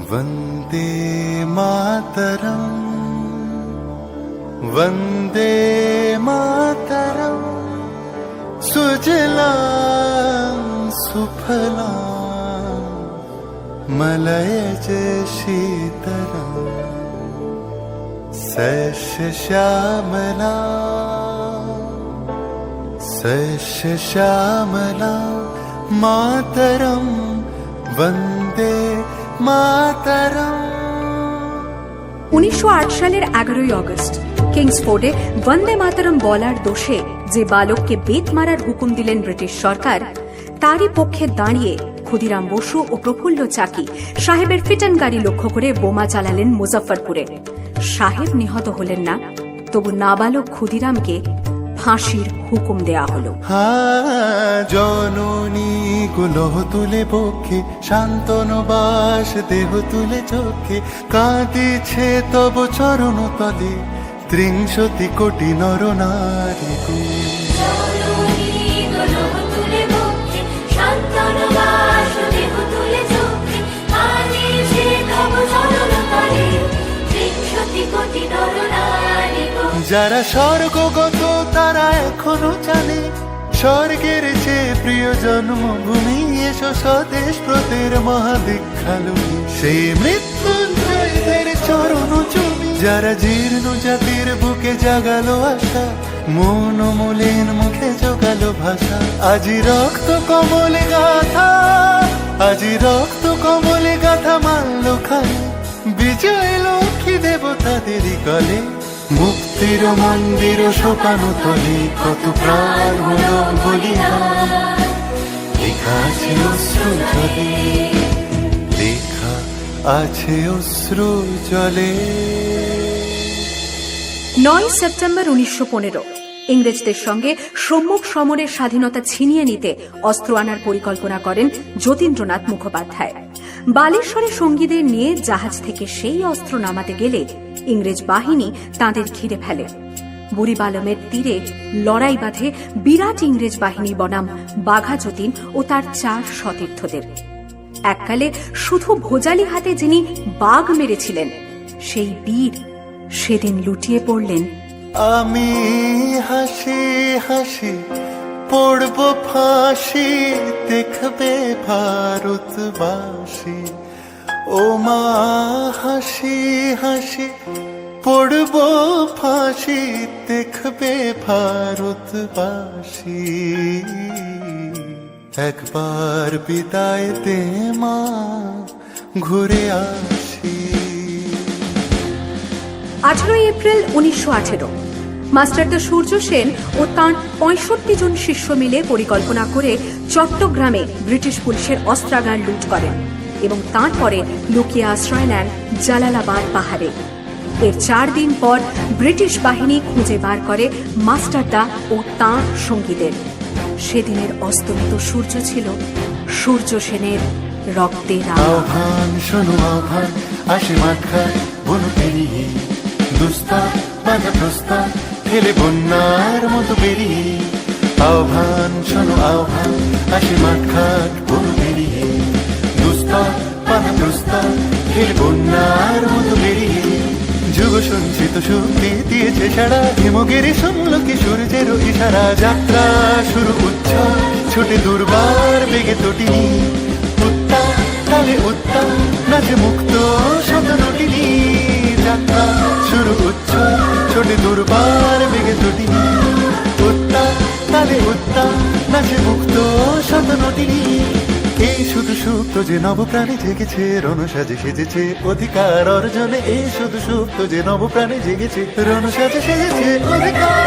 वन्दे मातरम् वन्दे मातरम् सुजलां सुफलां मलयज शीतलां सस्यश्यामलां मातरं वन्दे मातरम्। 1908 সালের 11ই আগস্ট কিংসফোর্ডে বন্দে মাতরম বলার দোষে যে বালককে বেত মারার হুকুম দিলেন ব্রিটিশ সরকার, তারই পক্ষে দাঁড়িয়ে ক্ষুদিরাম বসু ও প্রফুল্ল চাকি সাহেবের ফিটন গাড়ি লক্ষ্য করে বোমা চালালেন মুজফ্ফরপুরে। সাহেব নিহত হলেন না, তবু নাবালক ক্ষুদিরামকে ফাঁসির হুকুম দেয়া হলো। জননী গুলোহ তুলে বক্ষে, শান্তনবাস দেহ তুলে চোখে, কাঁদিছে তব চরণ তলে ৩০ কোটি নর নারী। যারা স্বর্গগত তারা এখনো জানে, স্বর্গের চেয়ে প্রিয় জন্মভূমি, এসো স্বদেশ প্রতের মহাদীক্ষালুনি, সেই মৃত্যুঞ্জয়দের চরণ চুমি। যারা জীর্ণ জাতির বুকে জাগালো আশা, মন মলিন মুখে জোগালো ভাষা, আজি রক্ত কমলে গাথা, আজি রক্ত কমলে গাথা মানল খালে, বিজয় লক্ষ্মী দেবতাদেরই কলে, মুক্তির মন্দির সোপানো তলে, কত প্রাণ হলো বলিদান, লেখা আছে অশ্রু জলে, লেখা আছে অশ্রু জলে। 9 সেপ্টেম্বর 1915 ইংরেজদের সঙ্গে সম্মুখ সমরের স্বাধীনতা ছিনিয়ে নিতে অস্ত্র আনার পরিকল্পনা করেন যতীন্দ্রনাথ মুখোপাধ্যায়। বালেশ্বরে সঙ্গীদের নিয়ে জাহাজ থেকে সেই অস্ত্র নামাতে গেলে ইংরেজ বাহিনী তাঁদের ঘিরে ফেলে। বুড়িবালমের তীরে লড়াই বাঁধে বিরাট ইংরেজ বাহিনী বনাম বাঘা যতীন ও তার 4 সতীর্থদের। এককালে শুধু ভোজালি হাতে যিনি বাঘ মেরেছিলেন, সেই বীর সেদিন লুটিয়ে পড়লেন। আমি হাসি হাসি পড়ব ফাঁসি, দেখবে ভারতবাসী, ও মা হাসি হাসি পড়ব ফাঁসি, দেখবে ভারতবাসী, একবার বিদায় দে মা, ঘুরে আসি। 18 এপ্রিল 1918 মাস্টারদা সূর্য সেন ও তাঁর 65 জন শিষ্য মিলে পরিকল্পনা করে চট্টগ্রামে ব্রিটিশ পুলিশের অস্ত্রাগার লুট করেন এবং তারপরে লুকিয়ে আশ্রয় নেন জালালাবাদ পাহাড়ে। এর 4 দিন পর ব্রিটিশ বাহিনী খুঁজে বার করে মাস্টারদা ও তাঁর সঙ্গীদের। সেদিনের অস্তমিত সূর্য ছিল সূর্য সেনের রক্তের আহ্বান, শোনো আহ্বান, আসে মাখা বনু পেরিয়ে, দুস্তার বাঁধা প্রস্তার ফেলে বন্যার মতো বেরিয়ে, আহ্বান শোনো আহ্বান, আসে মাখাট বনু পেরিয়ে, দুস্তার বাঁধা প্রস্তার ফেলে বন্যার মতো বেরিয়ে, যুগ সঞ্চিত শক্তি দিয়েছে সারা, হিমগিরি শুনল কি সূর্যের ইশারা, যাত্রা শুরু উচ্ছল ছোটে দুর্বার বেগে তটিনী, উত্তাল তালে উত্তাল নাচে মুক্ত শত নটিনী, যাত্রা শুরু উচ্ছল ছোটে দুর্বার বেগে তটিনী, উত্তাল তালে উত্তাল নাচে মুক্ত শত নটিনী। এই শুধু সুপ্ত যে নবপ্রাণে জেগেছে, রণসাজে সেজেছে অধিকার অর্জনে, এই শুধু সুপ্ত যে নবপ্রাণে জেগেছে, রণসাজে সেজেছে অধিকার।